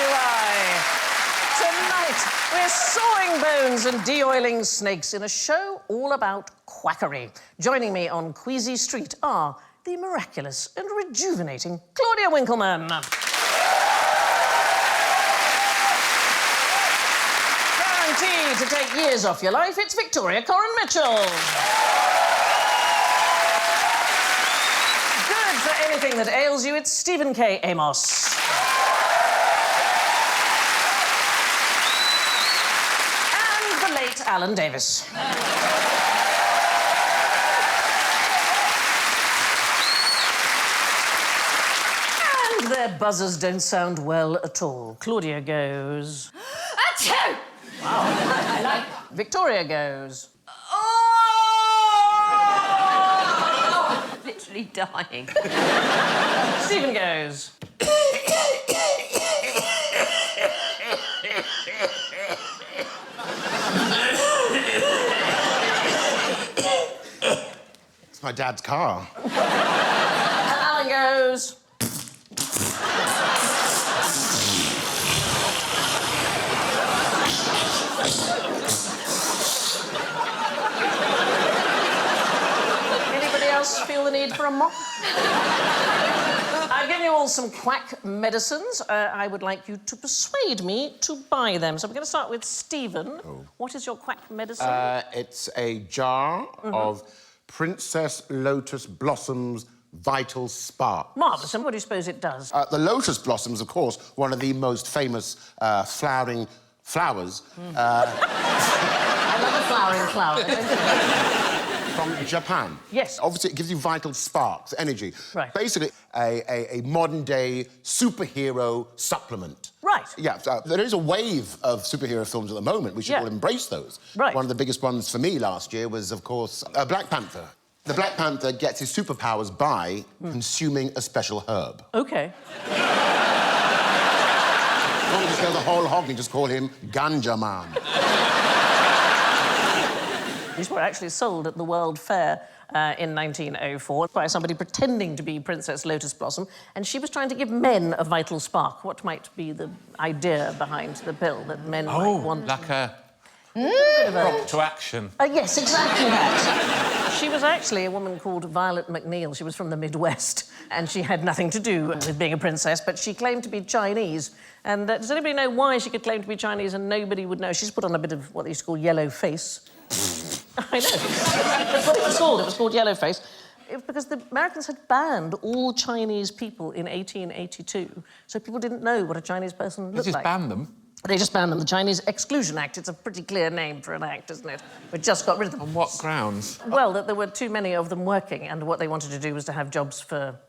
do I. Tonight, we're sawing bones and de-oiling snakes in a show all about quackery. Joining me on Queasy Street are the miraculous and rejuvenating Claudia Winkleman. Guaranteed to take years off your life, it's Victoria Coren Mitchell. Good for anything that ails you, it's Stephen K. Amos. And the late Alan Davies. And their buzzers don't sound well at all. Claudia goes... Achoo! Wow. I like... Victoria goes... Oh! Literally dying. Stephen goes... It's my dad's car. And Alan goes... Anybody else feel the need for a mop? I've given you all some quack medicines. I would like you to persuade me to buy them. So we're going to start with Stephen. Oh. What is your quack medicine? It's a jar of Princess Lotus Blossoms Vital Spark. Marvellous. And what do you suppose it does? The lotus blossoms, of course, one of the most famous flowering flowers. I love a flowering flower. From Japan. Yes. Obviously, it gives you vital sparks, energy. Right. Basically, a modern-day superhero supplement. Right. Yeah, there is a wave of superhero films at the moment. We should all embrace those. Right. One of the biggest ones for me last year was, of course, Black Panther. The Black Panther gets his superpowers by consuming a special herb. OK. You want to just go the whole hog and just call him Ganja Man. These were actually sold at the World Fair in 1904 by somebody pretending to be Princess Lotus Blossom, and she was trying to give men a vital spark. What might be the idea behind the pill that men might want? Like a prompt to action. Yes, exactly that. She was actually a woman called Violet McNeil. She was from the Midwest, and she had nothing to do with being a princess, but she claimed to be Chinese. And does anybody know why she could claim to be Chinese and nobody would know? She's put on a bit of what they used to call yellow face. I know. That's what it was called. It was called yellow face. It was because the Americans had banned all Chinese people in 1882, so people didn't know what a Chinese person looked like. They just banned them? They just banned them. The Chinese Exclusion Act. It's a pretty clear name for an act, isn't it? We just got rid of them. On what grounds? Well, that there were too many of them working, and what they wanted to do was to have jobs for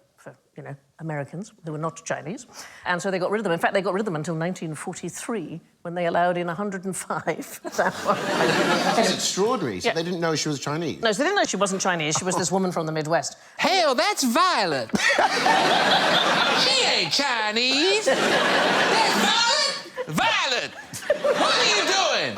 you know, Americans. They were not Chinese. And so they got rid of them. In fact, they got rid of them until 1943, when they allowed in 105. That's extraordinary. So they didn't know she was Chinese? No, so they didn't know she wasn't Chinese. She was this woman from the Midwest. Hell, that's Violet. She ain't Chinese. That's Violet? Violet! What are you doing?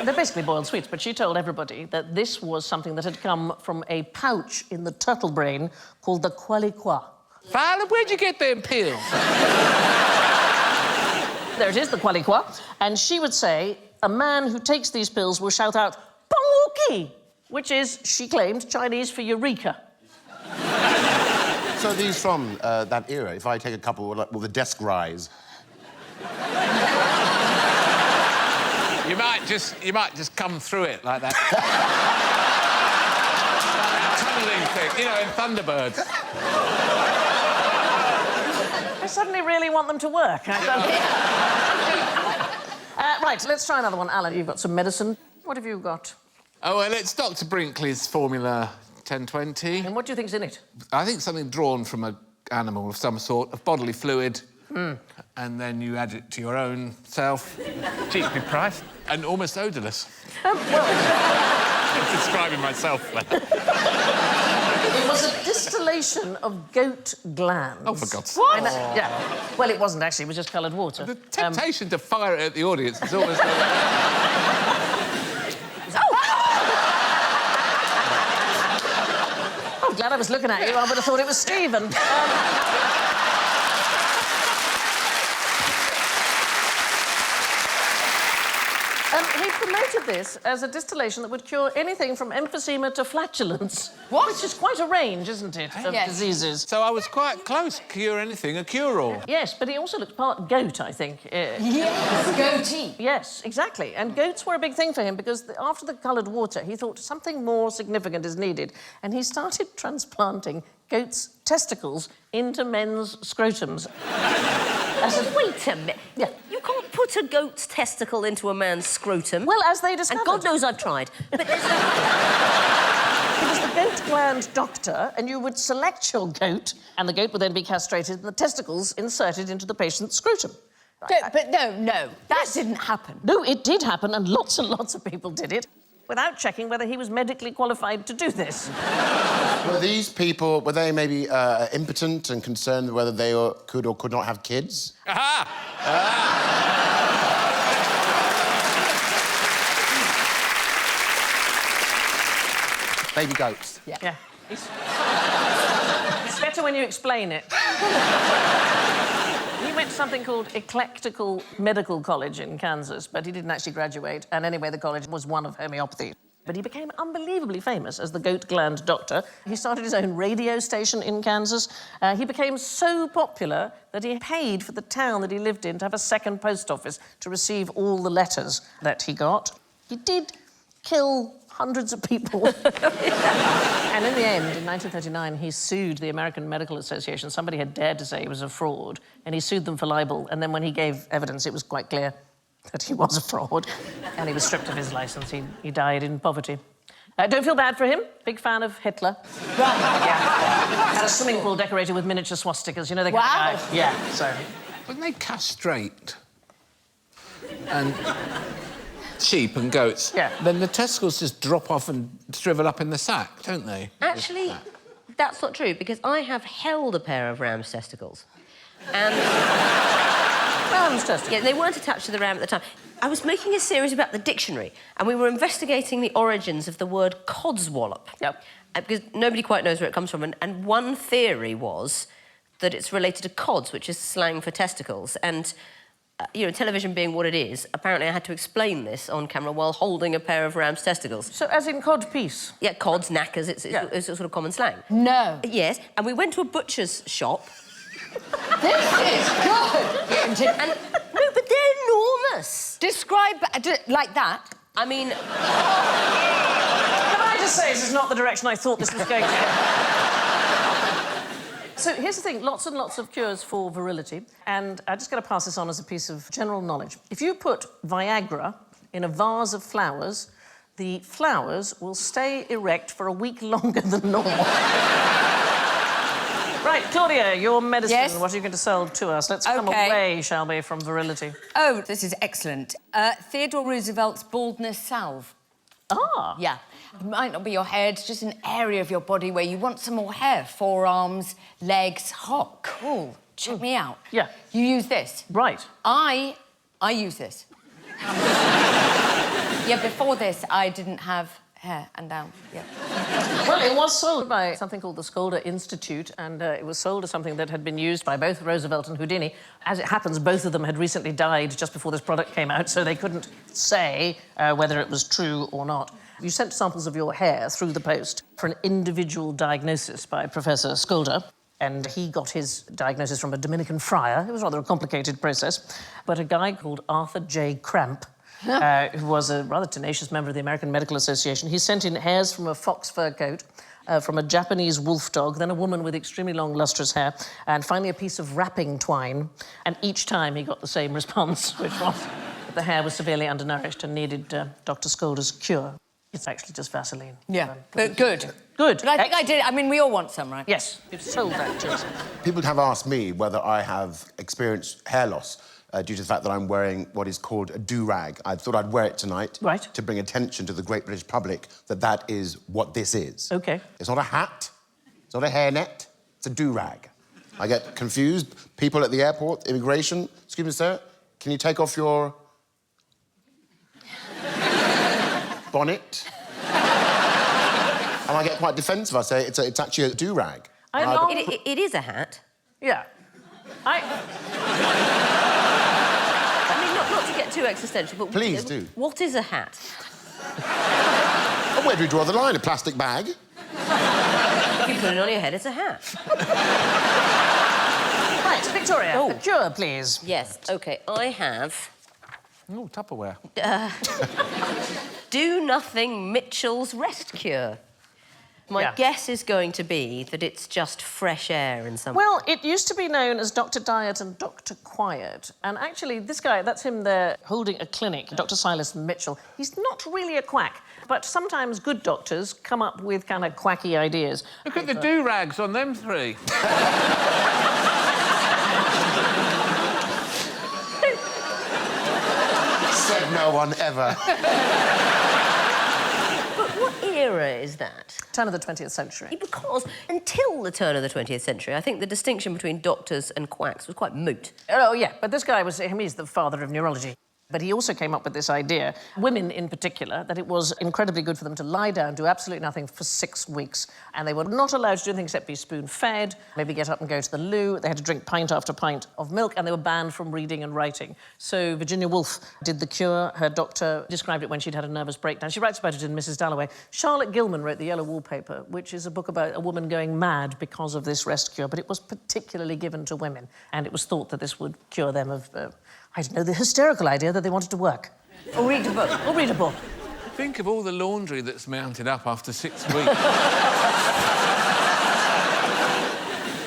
They're basically boiled sweets, but she told everybody that this was something that had come from a pouch in the turtle brain called the Qualiqua. Violet, where'd you get them pills? There it is, the Qualiqua. And she would say, a man who takes these pills will shout out, Pongwuki, which is, she claimed, Chinese for eureka. So these from that era, if I take a couple, will the desk rise? You might just come through it like that. Tunneling thing, you know, in Thunderbirds. I suddenly really want them to work. Right, let's try another one. Alan, you've got some medicine. What have you got? Oh, well, it's Dr. Brinkley's Formula 1020. And what do you think's in it? I think something drawn from an animal of some sort, of bodily fluid. And then you add it to your own self. Cheaply priced and almost odourless. Well... I'm describing myself there. It was a distillation of goat glands. Oh, for God's sake. What? Yeah. Well, it wasn't, actually. It was just coloured water. The temptation to fire it at the audience is almost... I'm glad I was looking at you. I would have thought it was Stephen. he promoted this as a distillation that would cure anything from emphysema to flatulence. What? Which is quite a range, isn't it, of Yes. diseases. So I was quite close. Cure anything, a cure-all. Yes, but he also looked part goat, I think. Yes, goatee. Yes, exactly. And goats were a big thing for him because after the coloured water, he thought something more significant is needed. And he started transplanting goats' testicles into men's scrotums. Wait a minute. Yeah. You can't put a goat's testicle into a man's scrotum. Well, as they discovered... And God knows I've tried. But there's He was the goat gland doctor, and you would select your goat, and the goat would then be castrated and the testicles inserted into the patient's scrotum. But no, that didn't happen. No, it did happen, and lots of people did it without checking whether he was medically qualified to do this. Were these people, were they maybe impotent and concerned whether they could or could not have kids? Aha! Baby goats. Yeah. It's better when you explain it. He went to something called Eclectical Medical College in Kansas, but he didn't actually graduate. And anyway, the college was one of homeopathy. But he became unbelievably famous as the goat gland doctor. He started his own radio station in Kansas. He became so popular that he paid for the town that he lived in to have a second post office to receive all the letters that he got. He did kill hundreds of people. And in the end, in 1939, he sued the American Medical Association. Somebody had dared to say he was a fraud, and he sued them for libel. And then when he gave evidence, it was quite clear that he was a fraud, and he was stripped of his licence. He died in poverty. Don't feel bad for him. Big fan of Hitler. Right. Yeah. Had a swimming pool decorated with miniature swastikas. You know, they Wow. Yeah, so... When they castrate and sheep and goats, Yeah. then the testicles just drop off and shrivel up in the sack, don't they? Actually, that's not true, because I have held a pair of ram's testicles. And... Ram's testicles. Yeah, they weren't attached to the ram at the time. I was making a series about the dictionary, and we were investigating the origins of the word codswallop. Yep. Because nobody quite knows where it comes from, and one theory was that it's related to cods, which is slang for testicles. And, you know, television being what it is, apparently I had to explain this on camera while holding a pair of ram's testicles. So, as in codpiece? Yeah, cods, knackers, it's Yeah. a sort of common slang. No. Yes, and we went to a butcher's shop. This is good. And no, but they're enormous. Describe like that. I mean, Can I just say this is not the direction I thought this was going to? So here's the thing, lots and lots of cures for virility, and I'm just going to pass this on as a piece of general knowledge. If you put Viagra in a vase of flowers, the flowers will stay erect for a week longer than normal. Right, Claudia, your medicine, Yes? what are you going to sell to us? Let's come OK. away, shall we, from virility. Oh, this is excellent. Theodore Roosevelt's baldness salve. Ah. Yeah. It might not be your hair, it's just an area of your body where you want some more hair. Forearms, legs. Oh, cool. Check me out. Yeah. You use this. Right. I use this. Yeah, before this, I didn't have hair and down. Yeah. Well, it was sold by something called the Skolder Institute, and it was sold as something that had been used by both Roosevelt and Houdini. As it happens, both of them had recently died just before this product came out, so they couldn't say whether it was true or not. You sent samples of your hair through the post for an individual diagnosis by Professor Skolder, and he got his diagnosis from a Dominican friar. It was rather a complicated process, but a guy called Arthur J. Cramp, who was a rather tenacious member of the American Medical Association. He sent in hairs from a fox fur coat, from a Japanese wolf dog, then a woman with extremely long, lustrous hair, and finally a piece of wrapping twine. And each time he got the same response, which was that the hair was severely undernourished and needed Dr. Skolder's cure. It's actually just Vaseline. Yeah, but good. Good. But I think I did. I mean, we all want some, right? Yes, you've sold that to us. People have asked me whether I have experienced hair loss due to the fact that I'm wearing what is called a do-rag. I thought I'd wear it tonight Right. to bring attention to the great British public that that is what this is. OK. It's not a hat, it's not a hairnet, it's a do-rag. I get confused. People at the airport, immigration, excuse me, sir, can you take off your bonnet? And I get quite defensive. I say it's actually a do-rag. it is a hat. Yeah. I mean, not to get get too existential, but... Please do. What is a hat? Oh, where do we draw the line? A plastic bag? If you put it on your head, it's a hat. Right, Victoria, Oh. a cure, please. Yes, OK, I have... Oh, Tupperware. Do Nothing Mitchell's Rest Cure. My Yeah. guess is going to be that it's just fresh air in some... Well, it used to be known as Dr. Diet and Dr. Quiet. And actually, this guy, that's him there holding a clinic, Dr. Silas Mitchell. He's not really a quack, but sometimes good doctors come up with kind of quacky ideas. Look at the do-rags on them three. Said no one ever. But what era is that? Turn of the 20th century. Because until the turn of the 20th century, I think the distinction between doctors and quacks was quite moot. Oh, yeah, but this guy he's the father of neurology. But he also came up with this idea, women in particular, that it was incredibly good for them to lie down, do absolutely nothing for 6 weeks. And they were not allowed to do anything except be spoon-fed, maybe get up and go to the loo. They had to drink pint after pint of milk, and they were banned from reading and writing. So Virginia Woolf did the cure. Her doctor described it when she'd had a nervous breakdown. She writes about it in Mrs. Dalloway. Charlotte Gilman wrote The Yellow Wallpaper, which is a book about a woman going mad because of this rest cure, but it was particularly given to women, and it was thought that this would cure them of... I don't know, the hysterical idea that they wanted to work. Or read a book. Or read a book. Think of all the laundry that's mounted up after 6 weeks.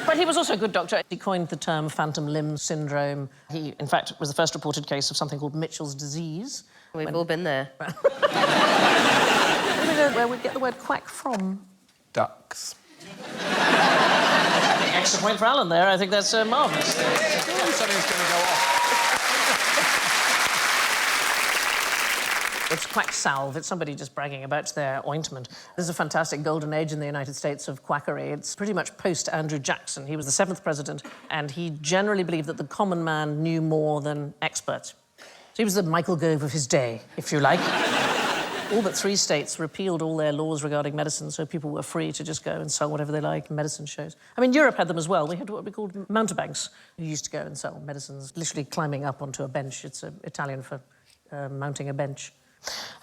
But he was also a good doctor. He coined the term phantom limb syndrome. He, in fact, was the first reported case of something called Mitchell's disease. We've all been there. I don't know where we get the word quack from. Ducks. Extra point for Alan there. I think that's marvellous. Something's going to go off. It's quack salve. It's somebody just bragging about their ointment. There's a fantastic golden age in the United States of quackery. It's pretty much post-Andrew Jackson. He was the 7th president, and he generally believed that the common man knew more than experts. So he was the Michael Gove of his day, if you like. All but 3 states repealed all their laws regarding medicine, so people were free to just go and sell whatever they like in medicine shows. I mean, Europe had them as well. We had what we called mountebanks, who used to go and sell medicines, literally climbing up onto a bench. It's Italian for mounting a bench.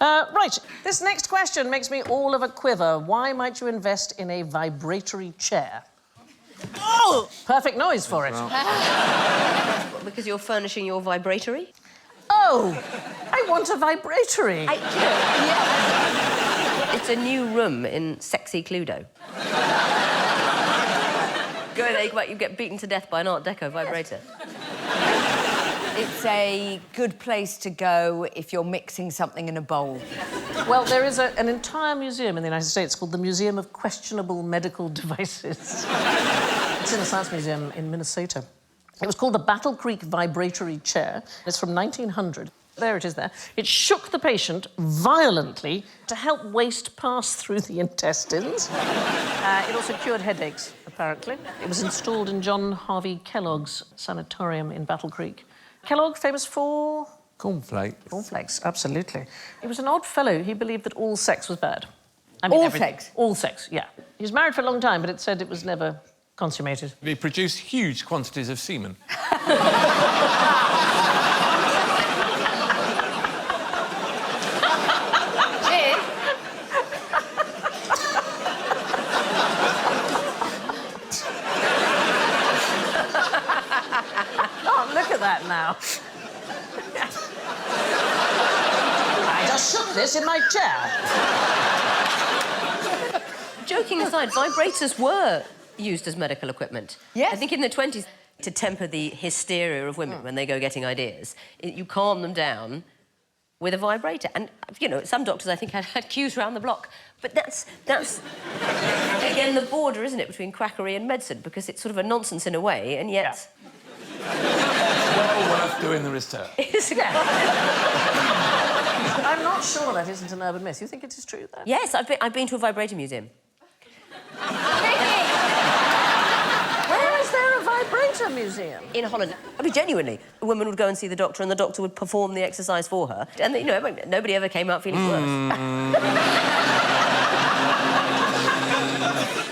Right, this next question makes me all of a quiver. Why might you invest in a vibratory chair? Oh! Perfect noise for it. Because you're furnishing your vibratory? Oh! I want a vibratory. Yeah. It's a new room in sexy Cluedo. Go there, you get beaten to death by an Art Deco vibrator. It's a good place to go if you're mixing something in a bowl. Well, there is an entire museum in the United States called the Museum of Questionable Medical Devices. It's in a science museum in Minnesota. It was called the Battle Creek Vibratory Chair. It's from 1900. There it is there. It shook the patient violently to help waste pass through the intestines. It also cured headaches, apparently. It was installed in John Harvey Kellogg's sanatorium in Battle Creek. Kellogg, famous for... Cornflakes. Cornflakes, absolutely. He was an odd fellow. He believed that all sex was bad. I mean, All everything. sex? All sex, yeah. He was married for a long time, but it said it was never consummated. They produce huge quantities of semen. Oh, look at that now. I just shook this in my chair. Joking aside, vibrators were used as medical equipment. Yes. I think in the 20s, to temper the hysteria of women when they go getting ideas, you calm them down with a vibrator. And, you know, some doctors, I think, had queues around the block. But that's again, the border, isn't it, between quackery and medicine, because it's sort of a nonsense in a way, and yet... Well worth doing the research. I'm not sure that isn't an urban myth. You think it is true, though? Yes, I've been to a vibrator museum. Where is there a vibrator museum? In Holland. I mean, genuinely, a woman would go and see the doctor, and the doctor would perform the exercise for her. And, you know, nobody ever came out feeling worse.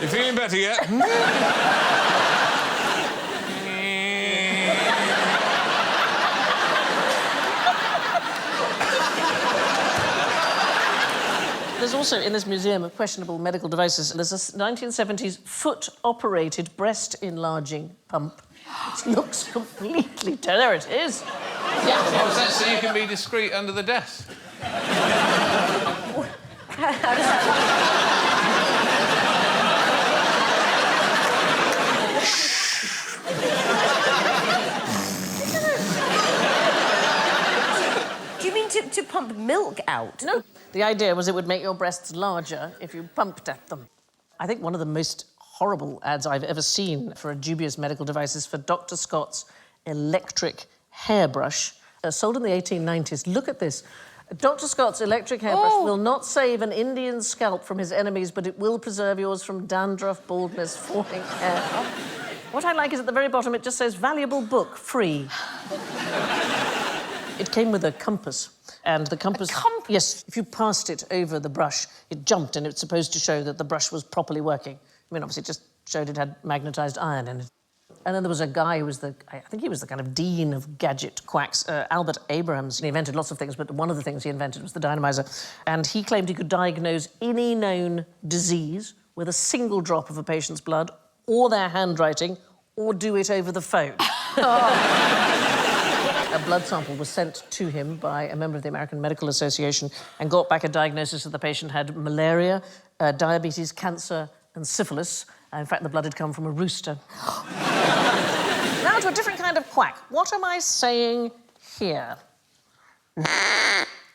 You feeling better yet? there's also, in this museum of questionable medical devices, there's a 1970s foot-operated breast-enlarging pump. It looks completely... There it is. Yeah. Oh, is that so you can be discreet under the desk? Do you mean to pump milk out? No. The idea was it would make your breasts larger if you pumped at them. I think one of the most horrible ads I've ever seen for a dubious medical device is for Dr. Scott's electric hairbrush, sold in the 1890s. Look at this. Dr. Scott's electric hairbrush will not save an Indian's scalp from his enemies, but it will preserve yours from dandruff, baldness, falling hair. What I like is at the very bottom it just says, valuable book, free. It came with a compass. And the compass... A compass? Yes, if you passed it over the brush, it jumped and it's supposed to show that the brush was properly working. I mean, obviously, it just showed it had magnetised iron in it. And then there was a guy who was I think he was the kind of dean of gadget quacks, Albert Abrams. He invented lots of things, but one of the things he invented was the dynamizer. And he claimed he could diagnose any known disease with a single drop of a patient's blood or their handwriting or do it over the phone. A blood sample was sent to him by a member of the American Medical Association and got back a diagnosis that the patient had malaria, diabetes, cancer and syphilis. In fact, the blood had come from a rooster. Now to a different kind of quack. What am I saying here?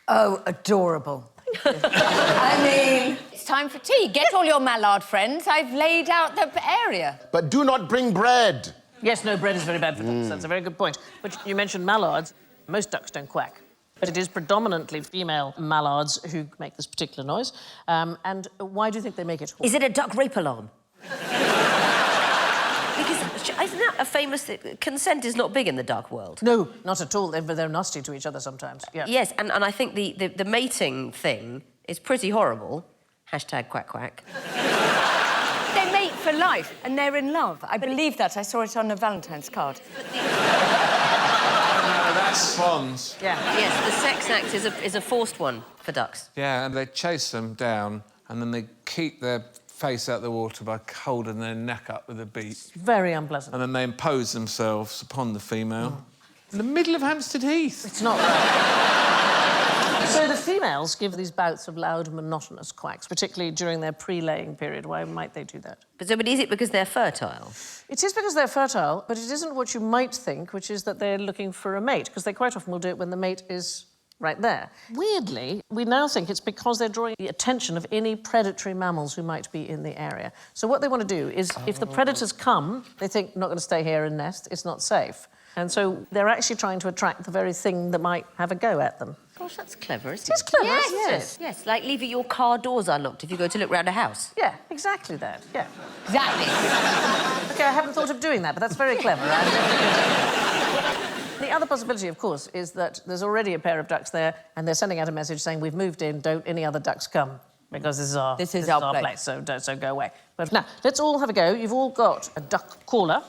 Oh, adorable. I mean, it's time for tea. Get all your mallard friends. I've laid out the area. But do not bring bread. Yes, no, bread is very bad for ducks. That's a very good point. But you mentioned mallards. Most ducks don't quack. But it is predominantly female mallards who make this particular noise. And why do you think they make it? Is it a duck rape alarm? Because isn't that a famous thing? Consent is not big in the duck world. No, not at all. They're nasty to each other sometimes. Yeah. Yes, and I think the mating thing is pretty horrible. Hashtag quack quack. They mate for life and they're in love. I believe that. I saw it on a Valentine's card. That's swans. Yeah. Yes, the sex act is a forced one for ducks. Yeah, and they chase them down and then they keep their face out the water by holding their neck up with a beak. Very unpleasant. And then they impose themselves upon the female. In the middle of Hampstead Heath. It's not right. So the females give these bouts of loud, monotonous quacks, particularly during their pre-laying period. Why might they do that? But is it because they're fertile? It is because they're fertile, but it isn't what you might think, which is that they're looking for a mate, because they quite often will do it when the mate is right there. Weirdly, we now think it's because they're drawing the attention of any predatory mammals who might be in the area. So what they want to do is, if the predators come, they think, not going to stay here and nest, it's not safe. And so they're actually trying to attract the very thing that might have a go at them. Gosh, that's clever, isn't it? It's clever, yes, isn't it? Yes, yes, like leaving your car doors unlocked if you go to look round a house. Yeah, exactly that, yeah. Exactly. OK, I haven't thought of doing that, but that's very clever. The other possibility, of course, is that there's already a pair of ducks there and they're sending out a message saying, we've moved in, don't any other ducks come, because this is our place, so go away. But now, let's all have a go. You've all got a duck caller.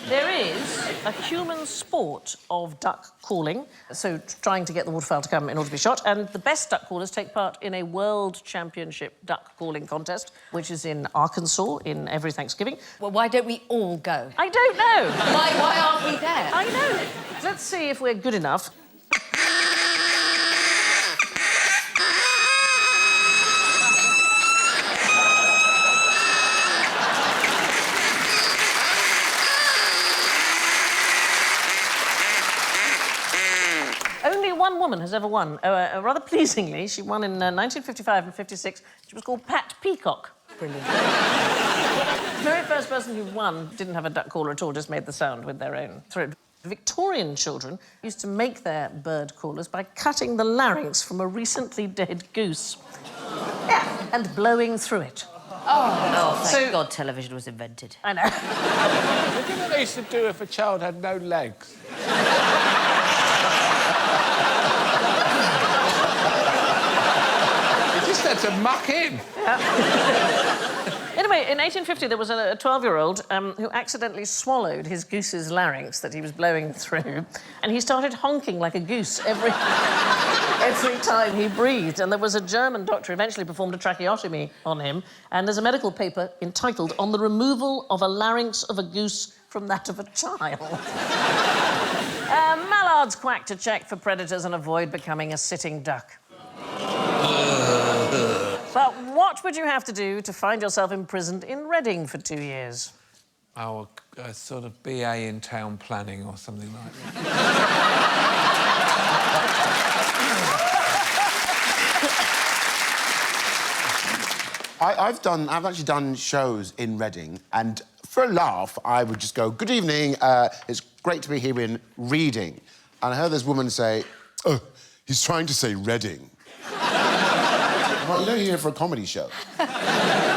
There is a human sport of duck calling, so trying to get the waterfowl to come in order to be shot, and the best duck callers take part in a World Championship duck calling contest, which is in Arkansas in every Thanksgiving. Well, why don't we all go? I don't know. Why aren't we there? I know. Let's see if we're good enough. One woman has ever won. Rather pleasingly, she won in 1955 and 56. She was called Pat Peacock. Brilliant. The very first person who won didn't have a duck caller at all, just made the sound with their own throat. Victorian children used to make their bird callers by cutting the larynx from a recently dead goose. Yeah, and blowing through it. Oh, thank God television was invented. I know. Look at what they used to do if a child had no legs. Had to muck in. Yeah. Anyway, in 1850, there was a 12-year-old who accidentally swallowed his goose's larynx that he was blowing through, and he started honking like a goose every every time he breathed. And there was a German doctor who eventually performed a tracheotomy on him, and there's a medical paper entitled "On the Removal of a Larynx of a Goose from That of a Child." Mallards quack to check for predators and avoid becoming a sitting duck. But what would you have to do to find yourself imprisoned in Reading for 2 years? Oh, a sort of BA in town planning or something like that. I've actually done shows in Reading, and for a laugh, I would just go, "Good evening, it's great to be here in Reading." And I heard this woman say, "Oh, he's trying to say Reading." Well, you know, you're here for a comedy show. I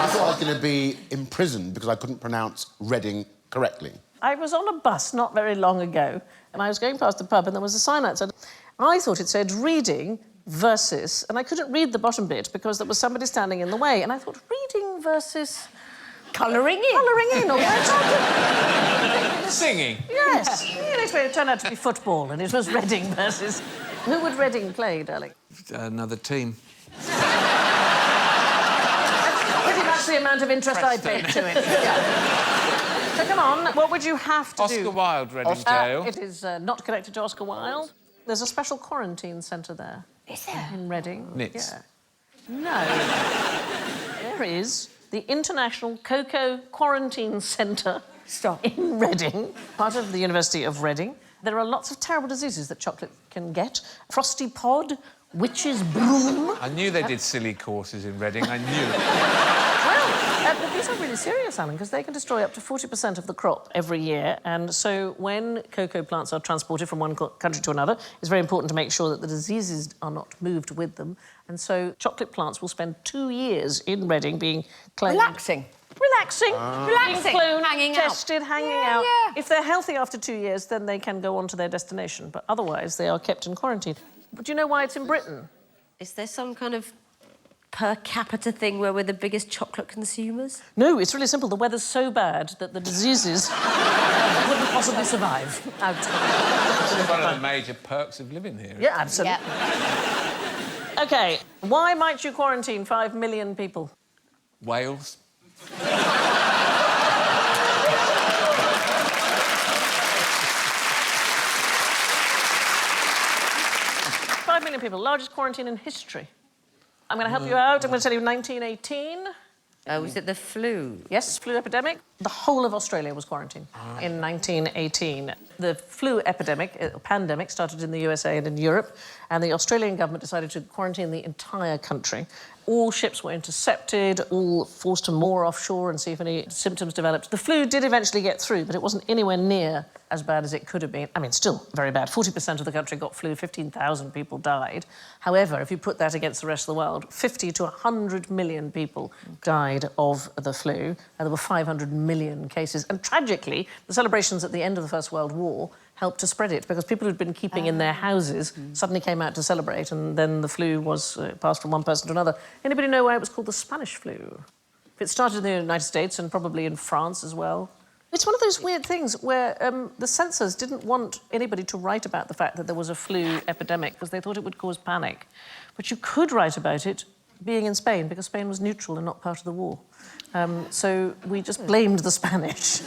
thought I was going to be imprisoned because I couldn't pronounce Reading correctly. I was on a bus not very long ago, and I was going past a pub, and there was a sign outside. I thought it said Reading versus, and I couldn't read the bottom bit because there was somebody standing in the way, and I thought, Reading versus... Colouring in. Colouring in, or Singing? Yes. Anyway, it turned out to be football, and it was Reading versus... Who would Reading play, darling? Another team. Pretty much the amount of interest I paid to it. Yeah. So come on, what would you have to do? Oscar Wilde, Reading Jail. It is not connected to Oscar Wilde. There's a special quarantine centre there. Is there? In Reading. Nits. Yeah. No. There is the International Cocoa Quarantine Centre. Stop. In Reading, part of the University of Reading. There are lots of terrible diseases that chocolate can get. Frosty pod, witch's broom. I knew they did silly courses in Reading, I knew it. Well, but these are really serious, Alan, because they can destroy up to 40% of the crop every year. And so when cocoa plants are transported from one country to another, it's very important to make sure that the diseases are not moved with them. And so chocolate plants will spend 2 years in Reading being cloned. Relaxing. Relaxing, Relaxing, being cloned, hanging out. tested, hanging out. If they're healthy after 2 years, then they can go on to their destination. But otherwise, they are kept in quarantine. But do you know why it's in Britain? Is there some kind of per capita thing where we're the biggest chocolate consumers? No, it's really simple. The weather's so bad that the diseases wouldn't possibly survive out. It's one of the major perks of living here. Yeah, absolutely. Yeah. OK, why might you quarantine 5 million people? Wales. 5 million people, largest quarantine in history. I'm going to help you out. I'm going to tell you 1918. Was it the flu? Yes, flu epidemic. The whole of Australia was quarantined in 1918. The flu epidemic, pandemic, started in the USA and in Europe, and the Australian government decided to quarantine the entire country. All ships were intercepted, all forced to moor offshore and see if any symptoms developed. The flu did eventually get through, but it wasn't anywhere near as bad as it could have been. I mean, still very bad. 40% of the country got flu, 15,000 people died. However, if you put that against the rest of the world, 50 to 100 million people died of the flu, and there were 500 million cases. And tragically, the celebrations at the end of the First World War helped to spread it, because people who'd been keeping in their houses suddenly came out to celebrate, and then the flu was passed from one person to another. Anybody know why it was called the Spanish flu? It started in the United States and probably in France as well. It's one of those weird things where the censors didn't want anybody to write about the fact that there was a flu epidemic because they thought it would cause panic. But you could write about it being in Spain, because Spain was neutral and not part of the war. So we just blamed the Spanish.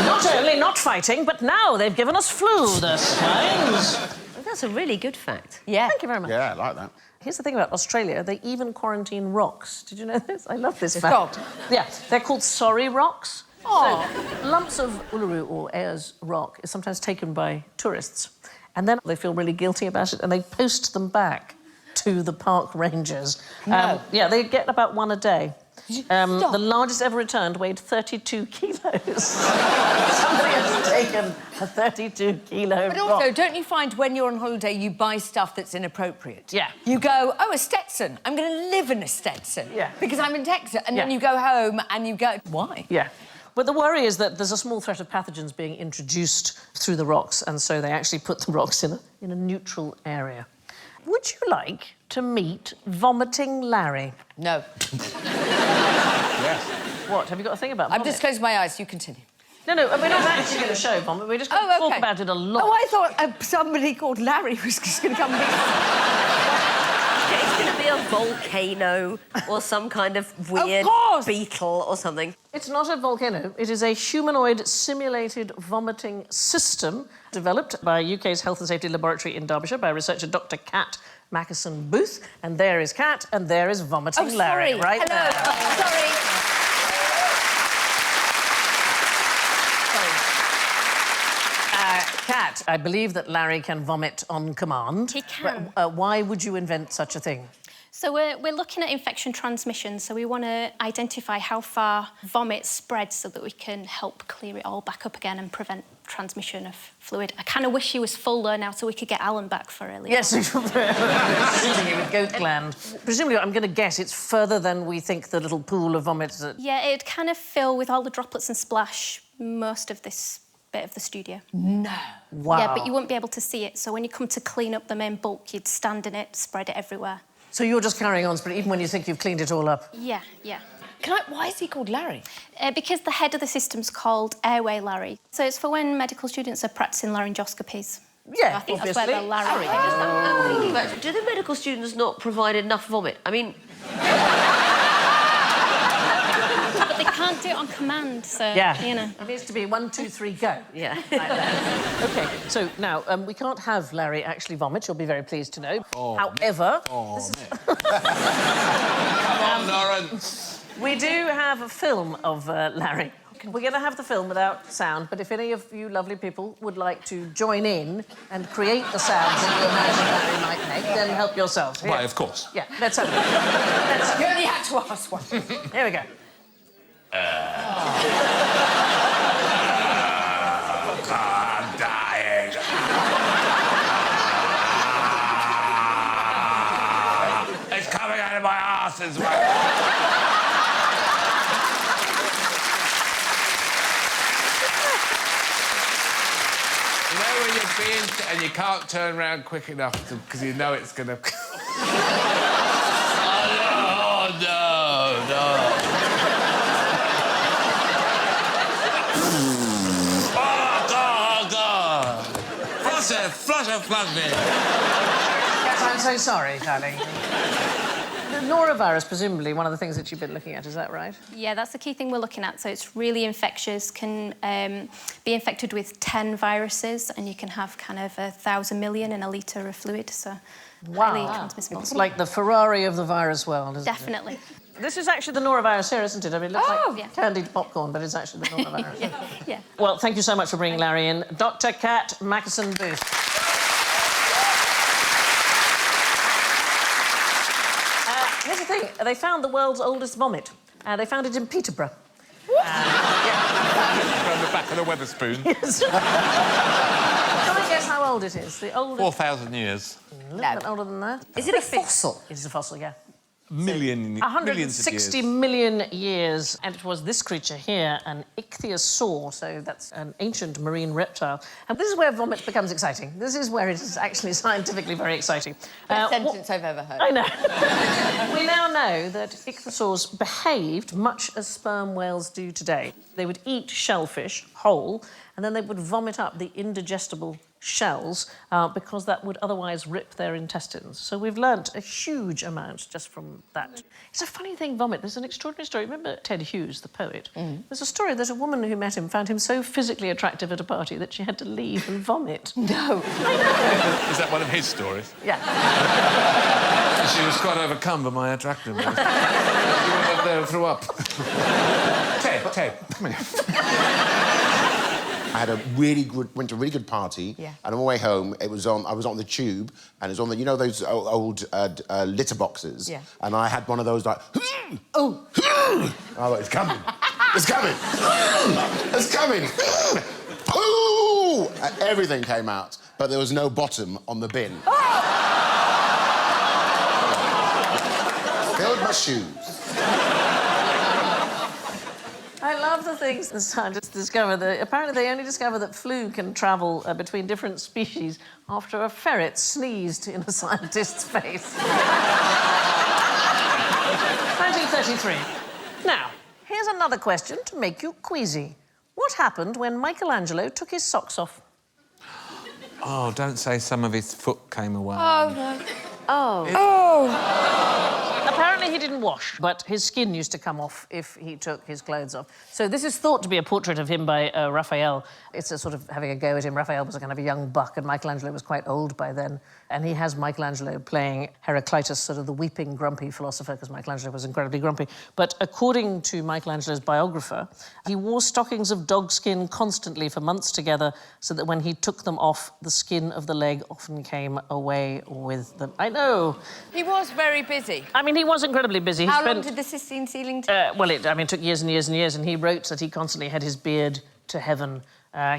Not only not fighting, but now they've given us flu, the swines. That's a really good fact. Yeah. Thank you very much. Yeah, I like that. Here's the thing about Australia. They even quarantine rocks. Did you know this? I love this Stop. fact. Yeah, they're called sorry rocks. Oh. So, lumps of Uluru or Ayers rock is sometimes taken by tourists, and then they feel really guilty about it, and they post them back to the park rangers. No. Yeah, they get about one a day. The largest ever returned weighed 32 kilos. Somebody has taken a 32-kilo But also, don't you find when you're on holiday you buy stuff that's inappropriate? Yeah. You go, oh, a Stetson. I'm going to live in a Stetson. Yeah. Because I'm in Texas. And then Yeah. you go home and you go, why? Yeah. But the worry is that there's a small threat of pathogens being introduced through the rocks, and so they actually put the rocks in a neutral area. Would you like to meet Vomiting Larry? No. Yes. What, have you got a thing about I've vomit? just closed my eyes. You continue. No, we're not actually going to show vomit. We're just going to talk about it a lot. Oh, I thought somebody called Larry was just going to come. It's going to be a volcano or some kind of weird beetle or something. It's not a volcano. It is a humanoid simulated vomiting system developed by UK's Health and Safety Laboratory in Derbyshire by researcher Dr. Kat Mackerson-Booth. And there is Kat, and there is vomiting Larry, right Hello. there. Sorry. Kat, I believe that Larry can vomit on command. He can. Why would you invent such a thing? So we're looking at infection transmission, so we want to identify how far vomit spreads so that we can help clear it all back up again and prevent transmission of fluid. I kind of wish he was full there now so we could get Alan back for early. Yes, shooting with goat gland. Presumably, I'm going to guess it's further than we think the little pool of vomit. Yeah, it'd kind of fill with all the droplets and splash most of this bit of the studio. No. Wow. Yeah, but you wouldn't be able to see it, so when you come to clean up the main bulk, you'd stand in it, spread it everywhere. So you're just carrying on, but even when you think you've cleaned it all up? Yeah. Why is he called Larry? Because the head of the system's called Airway Larry. So it's for when medical students are practicing laryngoscopies. Yeah, I think obviously. that's where the Larry I'm thinking about, do the medical students not provide enough vomit? I mean... But they can't do it on command, so, you know. It needs to be 1, 2, 3, go. Yeah. Like that. OK, so now, we can't have Larry actually vomit, you'll be very pleased to know. However... Come on, Lawrence. We do have a film of Larry. We're going to have the film without sound, but if any of you lovely people would like to join in and create the sounds that you imagine Larry might make, then help yourselves. Here. Why, of course. Yeah, let's have it. You only had to ask one. Here we go. I'm dying. It's coming out of my arse as well. You know when you're being... and you can't turn around quick enough because you know it's going to... Oh, no. Oh, God. Flush me. Yes, I'm so sorry, darling. The norovirus, presumably, one of the things that you've been looking at, is that right? Yeah, that's the key thing we're looking at. So it's really infectious, can be infected with 10 viruses, and you can have kind of 1,000 million in a litre of fluid, so highly transmissible. It's like the Ferrari of the virus world, isn't Definitely. it? This is actually the norovirus here, isn't it? I mean, it looks like yeah. candied popcorn, but it's actually the norovirus. Yeah. Well, thank you so much for bringing Larry in. Dr. Kat Mackerson-Booth. Here's the thing. They found the world's oldest vomit. They found it in Peterborough. From the back of the Weatherspoon. Yes. Can I guess how old it is? The oldest... 4,000 years. A little bit older than that. Is it a fossil? It is a fossil, yeah. Millions of 160 years. million years. And it was this creature here, an ichthyosaur, so that's an ancient marine reptile. And this is where vomit becomes exciting. This is where it is actually scientifically very exciting. Best sentence I've ever heard. I know. We now know that ichthyosaurs behaved much as sperm whales do today. They would eat shellfish whole, and then they would vomit up the indigestible shells because that would otherwise rip their intestines. So we've learnt a huge amount just from that. It's a funny thing, vomit. There's an extraordinary story. Remember Ted Hughes, the poet? There's a story that a woman who met him found him so physically attractive at a party that she had to leave and vomit. No. I know. Is that one of his stories? Yeah. She was quite overcome by my attractiveness. You went up there and threw up. Ted, come here. I had went to a really good party, and on my way home, I was on the tube, and it was on the, you know, those old litter boxes, and I had one of those like, oh, I thought, it's coming, it's coming, it's coming, and everything came out, but there was no bottom on the bin. Filled my shoes. I love the things the scientists discover. Apparently, they only discover that flu can travel between different species after a ferret sneezed in a scientist's face. 1933. Now, here's another question to make you queasy. What happened when Michelangelo took his socks off? Oh, don't say some of his foot came away. Oh, no. Apparently he didn't wash, but his skin used to come off if he took his clothes off. So this is thought to be a portrait of him by Raphael. It's a sort of having a go at him. Raphael was a kind of a young buck, and Michelangelo was quite old by then. And he has Michelangelo playing Heraclitus, sort of the weeping, grumpy philosopher, because Michelangelo was incredibly grumpy. But according to Michelangelo's biographer, he wore stockings of dog skin constantly for months together, so that when he took them off, the skin of the leg often came away with them. I know. He was very busy. I mean, he was incredibly busy. How long did the Sistine ceiling take? Well, it took years and years and years, and he wrote that he constantly had his beard to heaven.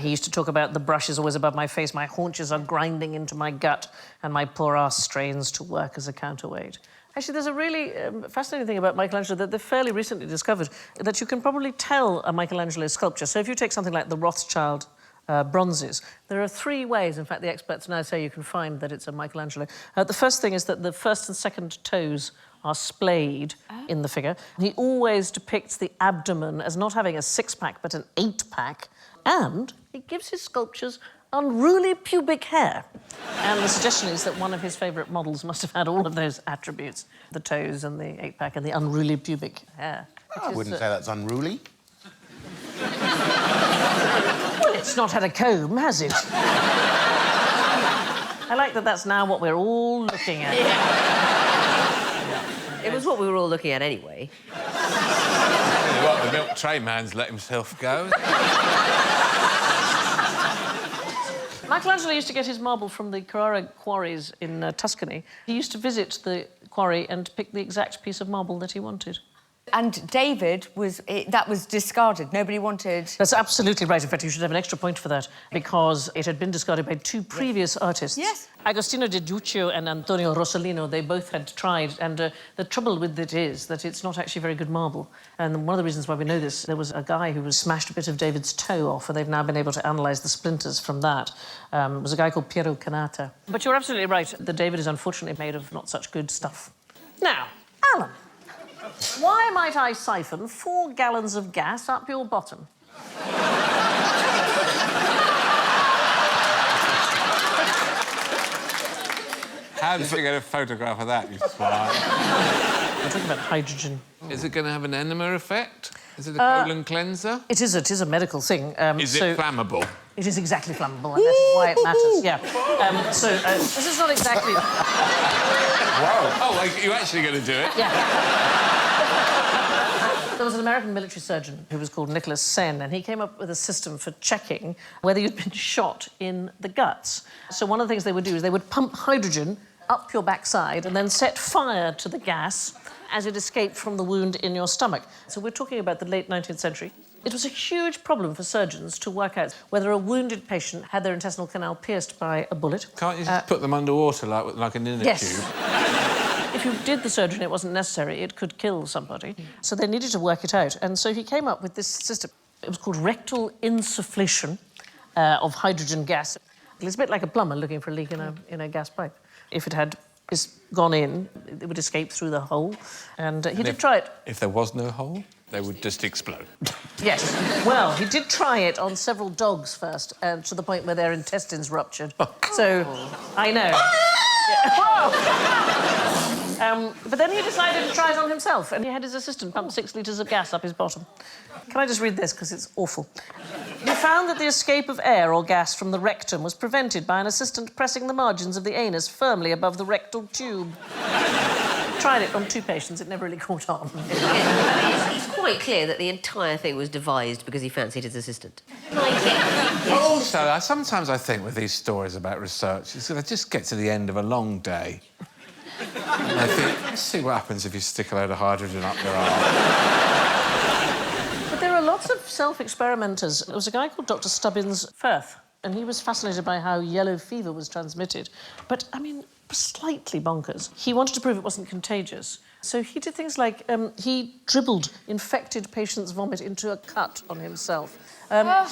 He used to talk about the brush is always above my face, my haunches are grinding into my gut, and my poor ass strains to work as a counterweight. Actually, there's a really fascinating thing about Michelangelo that they've fairly recently discovered, that you can probably tell a Michelangelo sculpture. So if you take something like the Rothschild bronzes, there are 3 ways, in fact, the experts now say you can find that it's a Michelangelo. The first thing is that the first and second toes are splayed in the figure. He always depicts the abdomen as not having a 6-pack, but an 8-pack. And he gives his sculptures unruly pubic hair. And the suggestion is that one of his favourite models must have had all of those attributes, the toes and the 8-pack and the unruly pubic hair. I wouldn't say that's unruly. Well, it's not had a comb, has it? I like that that's now what we're all looking at. It was what we were all looking at anyway. What, the milk tray man's let himself go? Michelangelo used to get his marble from the Carrara quarries in Tuscany. He used to visit the quarry and pick the exact piece of marble that he wanted. And David that was discarded. Nobody wanted... That's absolutely right. In fact, you should have an extra point for that, because it had been discarded by 2 previous artists. Yes. Agostino de Duccio and Antonio Rossellino, they both had tried, and the trouble with it is that it's not actually very good marble. And one of the reasons why we know this, there was a guy who was smashed a bit of David's toe off, and they've now been able to analyse the splinters from that. It was a guy called Piero Canata. But you're absolutely right. The David is unfortunately made of not such good stuff. Now, Alan, why might I siphon 4 gallons of gas up your bottom? How did you get a photograph of that, you swine? I'm talking about hydrogen. Is it going to have an enema effect? Is it a colon cleanser? It is a medical thing. Is it flammable? It is exactly flammable, and that is why it matters, yeah. This is not exactly... Whoa. Oh, like, you're actually going to do it? Yeah. There was an American military surgeon who was called Nicholas Sen, and he came up with a system for checking whether you'd been shot in the guts. So one of the things they would do is they would pump hydrogen up your backside and then set fire to the gas as it escaped from the wound in your stomach. So we're talking about the late 19th century. It was a huge problem for surgeons to work out whether a wounded patient had their intestinal canal pierced by a bullet. Can't you just put them underwater like an inner tube? If you did the surgery and it wasn't necessary, it could kill somebody. So they needed to work it out. And so he came up with this system. It was called rectal insufflation of hydrogen gas. It's a bit like a plumber looking for a leak in a gas pipe. If it had gone in, it would escape through the hole. And he did try it. If there was no hole, they would just explode. Yes. Well, he did try it on several dogs first, to the point where their intestines ruptured. So, I know. But then he decided to try it on himself, and he had his assistant pump 6 litres of gas up his bottom. Can I just read this, because it's awful? He found that the escape of air or gas from the rectum was prevented by an assistant pressing the margins of the anus firmly above the rectal tube. Tried it on 2 patients, it never really caught on. It's quite clear that the entire thing was devised because he fancied his assistant. Also, sometimes I think with these stories about research, I just get to the end of a long day. And I think, let's see what happens if you stick a load of hydrogen up your arm. But there are lots of self-experimenters. There was a guy called Dr. Stubbins Firth, and he was fascinated by how yellow fever was transmitted. But, I mean, slightly bonkers. He wanted to prove it wasn't contagious. So he did things like he dribbled infected patients' vomit into a cut on himself.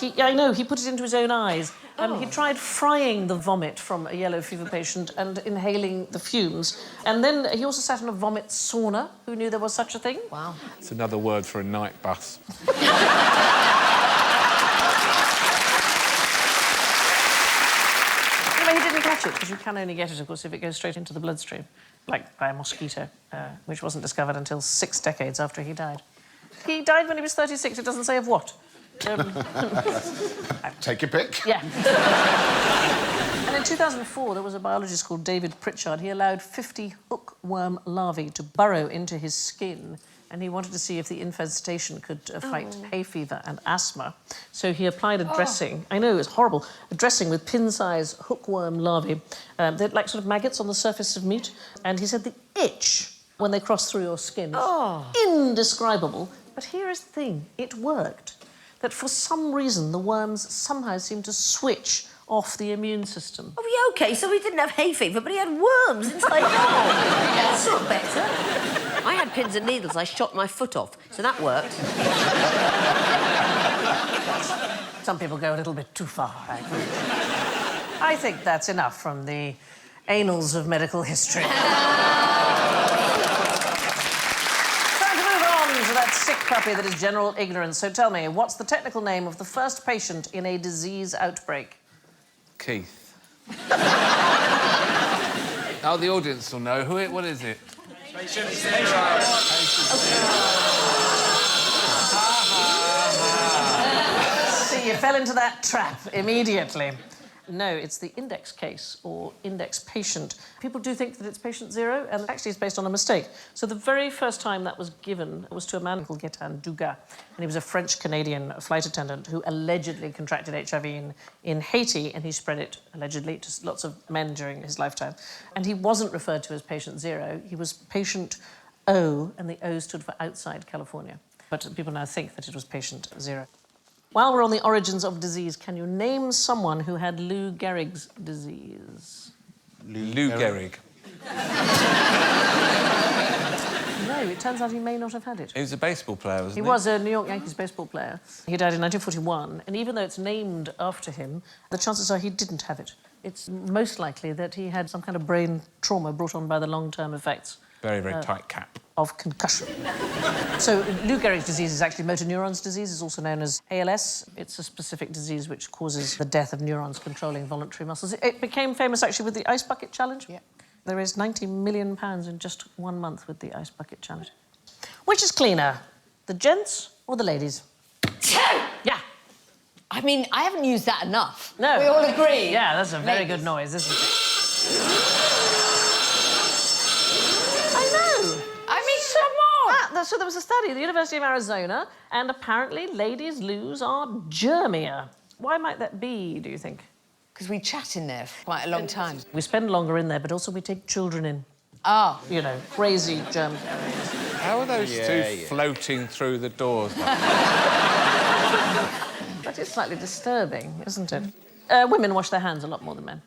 He put it into his own eyes. He tried frying the vomit from a yellow fever patient and inhaling the fumes. And then he also sat in a vomit sauna. Who knew there was such a thing? Wow. It's another word for a night bus. catch it, because you can only get it, of course, if it goes straight into the bloodstream, like by a mosquito, which wasn't discovered until 6 decades after he died. He died when he was 36. It doesn't say of what. Take your pick. Yeah. And in 2004, there was a biologist called David Pritchard. He allowed 50 hookworm larvae to burrow into his skin, and he wanted to see if the infestation could fight hay fever and asthma. So he applied a dressing. I know, it's horrible. A dressing with pin-size hookworm larvae. They're like sort of maggots on the surface of meat. And he said the itch when they cross through your skin is indescribable. But here is the thing, it worked. That for some reason, the worms somehow seem to switch off the immune system. Oh, yeah, OK, so he didn't have hay fever, but he had worms inside his arm. That's not better. I had pins and needles. I shot my foot off, so that worked. Some people go a little bit too far, I think that's enough from the annals of medical history. To that sick puppy that is general ignorance. So tell me, what's the technical name of the first patient in a disease outbreak? Keith. Oh, the audience will know. What is it? Patient zero. See, you fell into that trap immediately. No, it's the index case or index patient. People do think that it's patient zero, and actually it's based on a mistake. So the very first time that was given was to a man called Gaetan Dugas, and he was a French-Canadian flight attendant who allegedly contracted HIV in Haiti, and he spread it, allegedly, to lots of men during his lifetime. And he wasn't referred to as patient zero, he was patient O, and the O stood for outside California. But people now think that it was patient zero. While we're on the origins of disease, can you name someone who had Lou Gehrig's disease? Lou Gehrig. No, it turns out he may not have had it. He was a baseball player, wasn't he? He was a New York Yankees baseball player. He died in 1941, and even though it's named after him, the chances are he didn't have it. It's most likely that he had some kind of brain trauma brought on by the long-term effects. Very, very tight cap. Of concussion. So Lou Gehrig's disease is actually motor neurons disease. It's also known as ALS. It's a specific disease which causes the death of neurons controlling voluntary muscles. It became famous actually with the Ice Bucket Challenge. Yeah. They raised £90 million in just 1 month with the Ice Bucket Challenge. Which is cleaner, the gents or the ladies? Yeah. I mean, I haven't used that enough. No. We all agree. Yeah, that's a very good noise, isn't it? So there was a study at the University of Arizona, and apparently ladies' loos are germier. Why might that be, do you think? Because we chat in there for quite a long time. We spend longer in there, but also we take children in. Oh. You know, crazy germ carriers. How are those two floating through the doors? That is slightly disturbing, isn't it? Women wash their hands a lot more than men.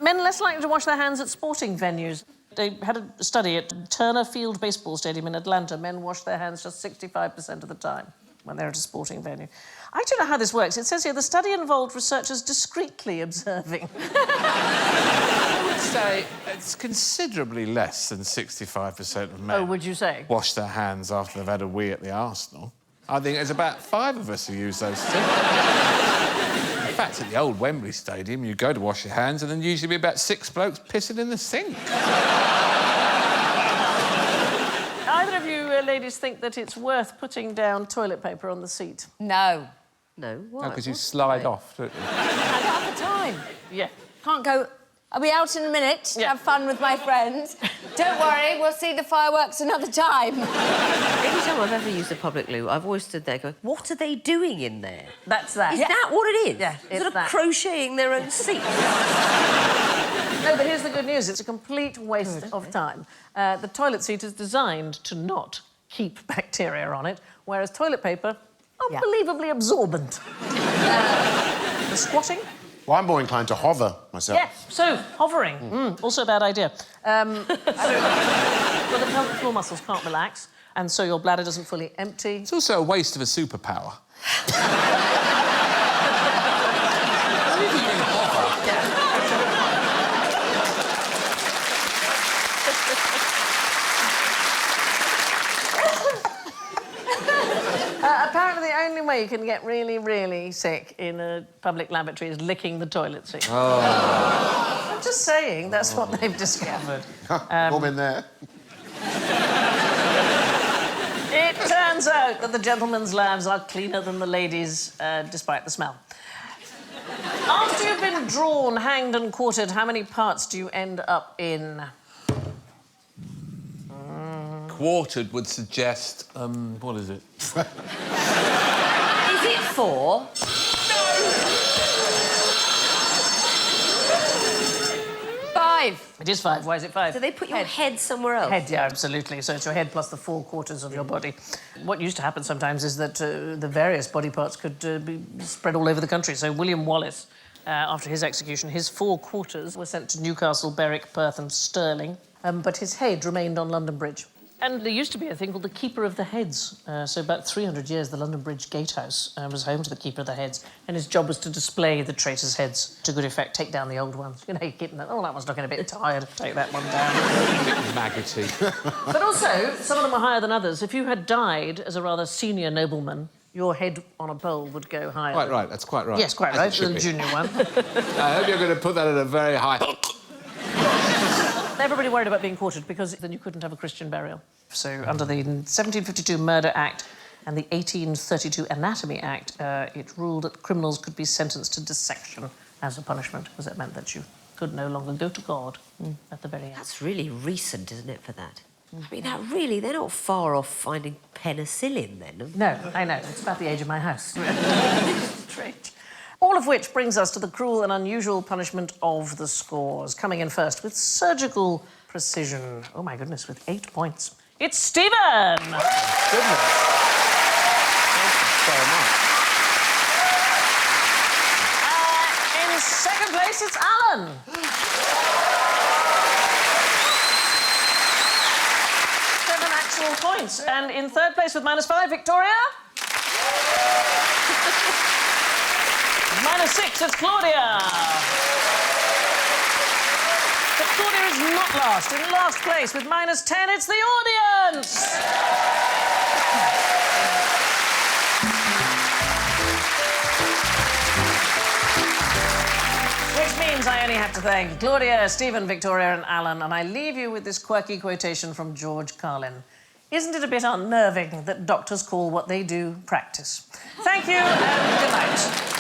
Men less likely to wash their hands at sporting venues. They had a study at Turner Field Baseball Stadium in Atlanta. Men wash their hands just 65% of the time when they're at a sporting venue. I don't know how this works. It says here the study involved researchers discreetly observing. I would say it's considerably less than 65% of men. Oh, would you say? Wash their hands after they've had a wee at the Arsenal. I think there's about 5 of us who use those two. In fact, at the old Wembley Stadium, you go to wash your hands and then usually be about 6 blokes pissing in the sink. Either of you ladies think that it's worth putting down toilet paper on the seat? No. No, why? No, because you slide off, don't you? I don't have the time. Yeah. Can't go, I'll be out in a minute, Yeah. have fun with my friends. Don't worry, we'll see the fireworks another time. Every time I've ever used a public loo, I've always stood there going, what are they doing in there? That's that. Is that what it is? Yeah, it's Sort of that. crocheting their own seat. No, but here's the good news. It's a complete waste of time. The toilet seat is designed to not keep bacteria on it, whereas toilet paper, unbelievably absorbent. The squatting? Well, I'm more inclined to hover myself. Yeah, so, hovering. Also a bad idea. Well, the pelvic floor muscles can't relax, and so your bladder doesn't fully empty. It's also a waste of a superpower. Apparently the the only way you can get really, really sick in a public lavatory is licking the toilet seat. Oh. I'm just saying, that's what they've discovered. Warm in there. It turns out that the gentlemen's lavs are cleaner than the ladies', despite the smell. After you've been drawn, hanged and quartered, how many parts do you end up in? Quartered would suggest, what is it? Is it 4? It is 5. Why is it 5? Do they put your head somewhere else? Head, yeah, absolutely. So it's your head plus the 4 quarters of your body. What used to happen sometimes is that the various body parts could be spread all over the country. So William Wallace, after his execution, his 4 quarters were sent to Newcastle, Berwick, Perth and Stirling, but his head remained on London Bridge. And there used to be a thing called the Keeper of the Heads. So about 300 years, the London Bridge Gatehouse was home to the Keeper of the Heads, and his job was to display the traitors' heads to good effect, take down the old ones. You know, you're keeping that, oh, that one's looking a bit tired, take that one down. A bit maggoty. But also, some of them were higher than others. If you had died as a rather senior nobleman, your head on a pole would go higher. Quite right, that's quite right. Yes, quite right, the junior one. I hope you're going to put that at a very high... Everybody worried about being quartered because then you couldn't have a Christian burial. So under the 1752 Murder Act and the 1832 Anatomy Act, it ruled that criminals could be sentenced to dissection as a punishment, because it meant that you could no longer go to God at the very end. That's really recent, isn't it, for that? I mean, they're not far off finding penicillin, then. No, I know. It's about the age of my house. Strange. All of which brings us to the cruel and unusual punishment of the scores. Coming in first with surgical precision. Oh, my goodness, with 8 points. It's Stephen! Goodness. Thank you so much. In second place, it's Alan. 7 actual points. And in third place with -5, Victoria. -6, it's Claudia. But Claudia is not last. In last place with -10, it's the audience. Which means I only have to thank Claudia, Stephen, Victoria and Alan, and I leave you with this quirky quotation from George Carlin. Isn't it a bit unnerving that doctors call what they do practice? Thank you and good night.